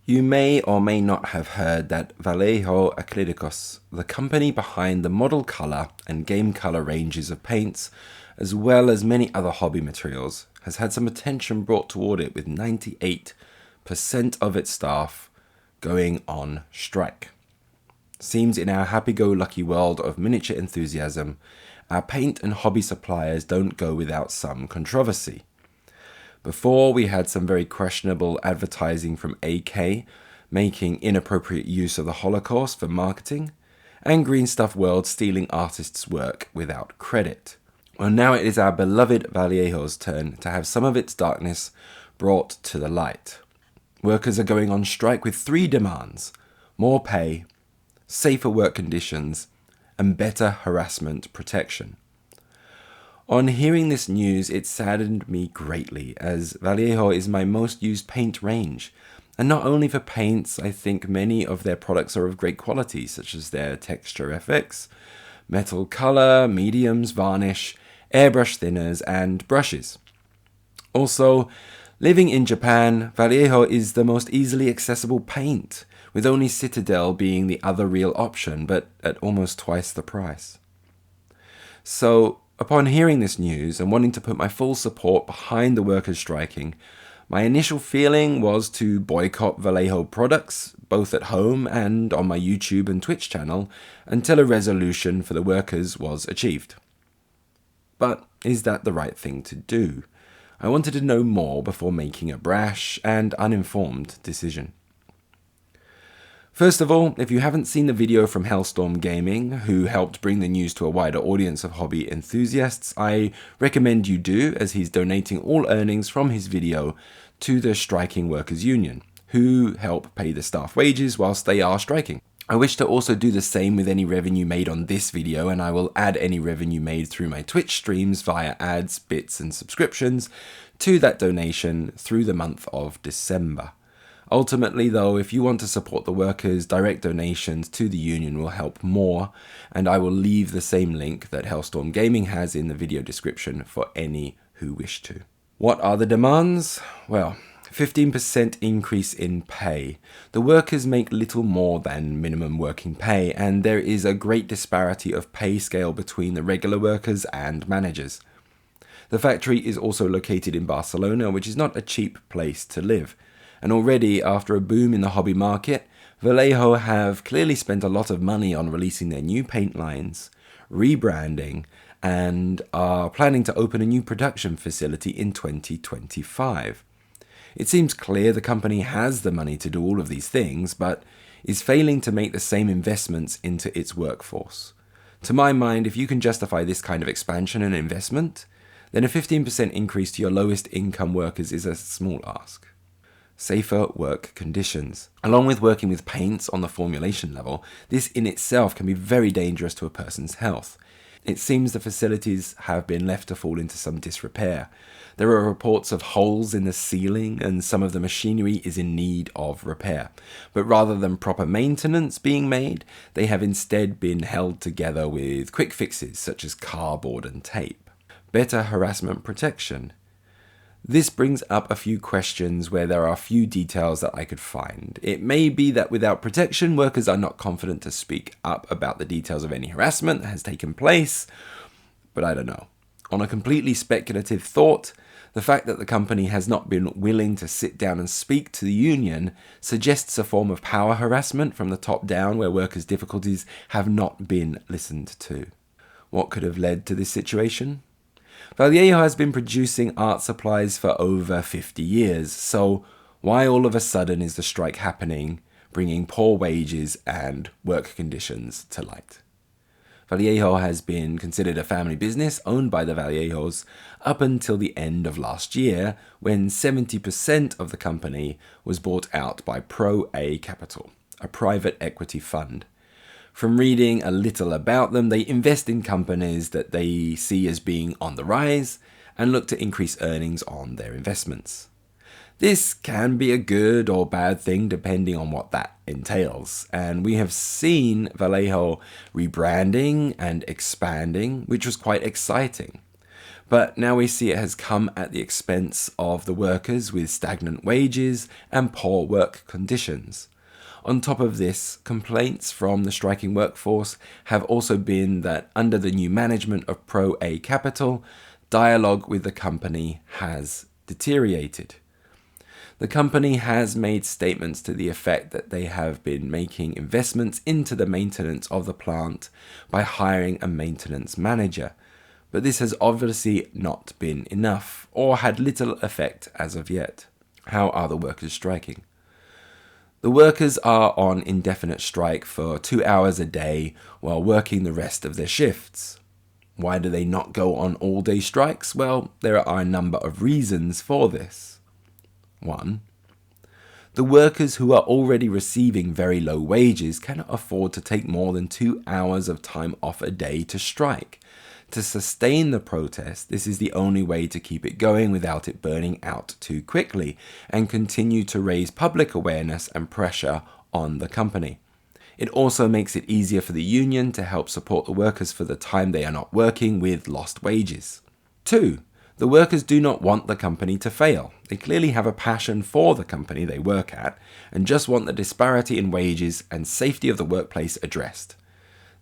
You may or may not have heard that Vallejo Acrílicos, the company behind the model color and game color ranges of paints, as well as many other hobby materials, has had some attention brought toward it, with 98% of its staff going on strike. Seems in our happy-go-lucky world of miniature enthusiasm, our paint and hobby suppliers don't go without some controversy. Before, we had some very questionable advertising from AK, making inappropriate use of the Holocaust for marketing, and Green Stuff World stealing artists' work without credit. Well, now it is our beloved Vallejo's turn to have some of its darkness brought to the light. Workers are going on strike with 3 demands: more pay, safer work conditions, and better harassment protection. On hearing this news, it saddened me greatly, as Vallejo is my most used paint range. And not only for paints, I think many of their products are of great quality, such as their texture FX, metal color, mediums, varnish, airbrush thinners, and brushes. Also, living in Japan, Vallejo is the most easily accessible paint, with only Citadel being the other real option, but at almost twice the price. So, upon hearing this news and wanting to put my full support behind the workers striking, my initial feeling was to boycott Vallejo products, both at home and on my YouTube and Twitch channel, until a resolution for the workers was achieved. But is that the right thing to do? I wanted to know more before making a brash and uninformed decision. First of all, if you haven't seen the video from Hellstorm Gaming, who helped bring the news to a wider audience of hobby enthusiasts, I recommend you do, as he's donating all earnings from his video to the Striking Workers Union, who help pay the staff wages whilst they are striking. I wish to also do the same with any revenue made on this video, and I will add any revenue made through my Twitch streams via ads, bits, and subscriptions to that donation through the month of December. Ultimately, though, if you want to support the workers, direct donations to the union will help more, and I will leave the same link that Hellstorm Gaming has in the video description for any who wish to. What are the demands? Well, 15% increase in pay. The workers make little more than minimum working pay, and there is a great disparity of pay scale between the regular workers and managers. The factory is also located in Barcelona, which is not a cheap place to live. And already, after a boom in the hobby market, Vallejo have clearly spent a lot of money on releasing their new paint lines, rebranding, and are planning to open a new production facility in 2025. It seems clear the company has the money to do all of these things, but is failing to make the same investments into its workforce. To my mind, if you can justify this kind of expansion and investment, then a 15% increase to your lowest income workers is a small ask. Safer work conditions. Along with working with paints on the formulation level, this in itself can be very dangerous to a person's health. It seems the facilities have been left to fall into some disrepair. There are reports of holes in the ceiling, and some of the machinery is in need of repair. But rather than proper maintenance being made, they have instead been held together with quick fixes such as cardboard and tape. Better harassment protection. This brings up a few questions where there are few details that I could find. It may be that without protection, workers are not confident to speak up about the details of any harassment that has taken place, but I don't know. On a completely speculative thought, the fact that the company has not been willing to sit down and speak to the union suggests a form of power harassment from the top down, where workers' difficulties have not been listened to. What could have led to this situation? Vallejo has been producing art supplies for over 50 years, so why all of a sudden is the strike happening, bringing poor wages and work conditions to light? Vallejo has been considered a family business owned by the Vallejos up until the end of last year, when 70% of the company was bought out by ProA Capital, a private equity fund. From reading a little about them, they invest in companies that they see as being on the rise and look to increase earnings on their investments. This can be a good or bad thing depending on what that entails, and we have seen Vallejo rebranding and expanding, which was quite exciting. But now we see it has come at the expense of the workers with stagnant wages and poor work conditions. On top of this, complaints from the striking workforce have also been that under the new management of ProA Capital, dialogue with the company has deteriorated. The company has made statements to the effect that they have been making investments into the maintenance of the plant by hiring a maintenance manager, but this has obviously not been enough or had little effect as of yet. How are the workers striking? The workers are on indefinite strike for 2 hours a day while working the rest of their shifts. Why do they not go on all-day strikes? Well, there are a number of reasons for this. 1. The workers who are already receiving very low wages cannot afford to take more than 2 hours of time off a day to strike. To sustain the protest, this is the only way to keep it going without it burning out too quickly and continue to raise public awareness and pressure on the company. It also makes it easier for the union to help support the workers for the time they are not working with lost wages. 2. The workers do not want the company to fail. They clearly have a passion for the company they work at and just want the disparity in wages and safety of the workplace addressed.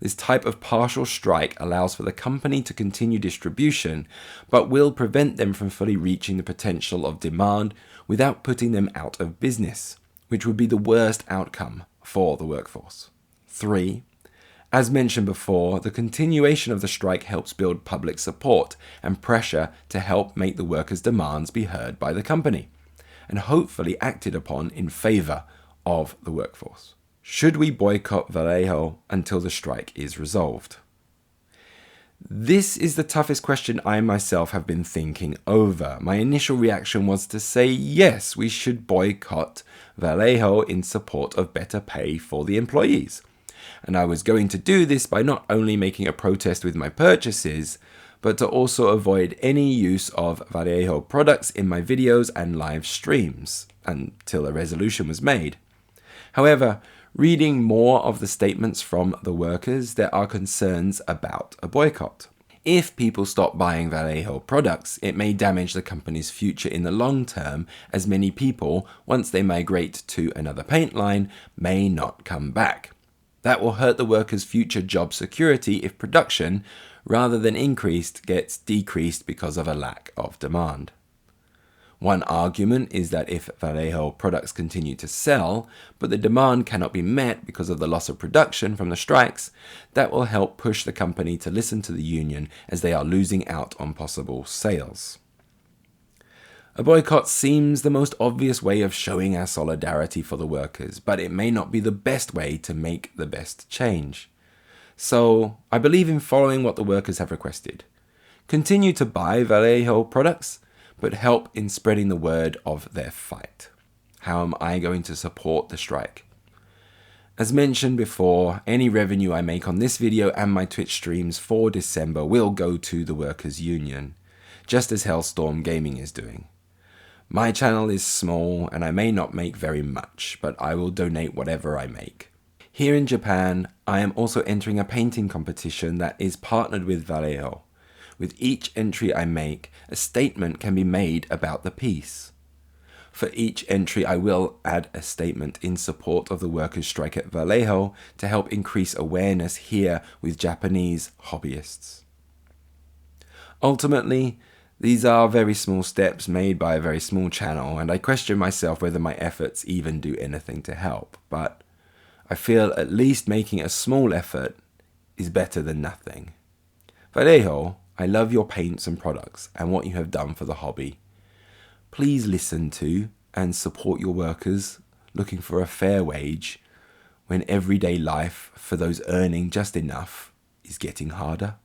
This type of partial strike allows for the company to continue distribution, but will prevent them from fully reaching the potential of demand without putting them out of business, which would be the worst outcome for the workforce. 3. As mentioned before, the continuation of the strike helps build public support and pressure to help make the workers' demands be heard by the company, and hopefully acted upon in favor of the workforce. Should we boycott Vallejo until the strike is resolved? This is the toughest question I myself have been thinking over. My initial reaction was to say yes, we should boycott Vallejo in support of better pay for the employees. And I was going to do this by not only making a protest with my purchases, but to also avoid any use of Vallejo products in my videos and live streams until a resolution was made. However, reading more of the statements from the workers, there are concerns about a boycott. If people stop buying Vallejo products, it may damage the company's future in the long term, as many people, once they migrate to another paint line, may not come back. That will hurt the workers' future job security if production, rather than increased, gets decreased because of a lack of demand. One argument is that if Vallejo products continue to sell, but the demand cannot be met because of the loss of production from the strikes, that will help push the company to listen to the union as they are losing out on possible sales. A boycott seems the most obvious way of showing our solidarity for the workers, but it may not be the best way to make the best change. So, I believe in following what the workers have requested. Continue to buy Vallejo products, but help in spreading the word of their fight. How am I going to support the strike? As mentioned before, any revenue I make on this video and my Twitch streams for December will go to the Workers' Union, just as Hellstorm Gaming is doing. My channel is small and I may not make very much, but I will donate whatever I make. Here in Japan, I am also entering a painting competition that is partnered with Vallejo. With each entry I make, a statement can be made about the piece. For each entry, I will add a statement in support of the workers' strike at Vallejo to help increase awareness here with Japanese hobbyists. Ultimately, these are very small steps made by a very small channel, and I question myself whether my efforts even do anything to help, but I feel at least making a small effort is better than nothing. Vallejo, I love your paints and products and what you have done for the hobby. Please listen to and support your workers looking for a fair wage when everyday life for those earning just enough is getting harder.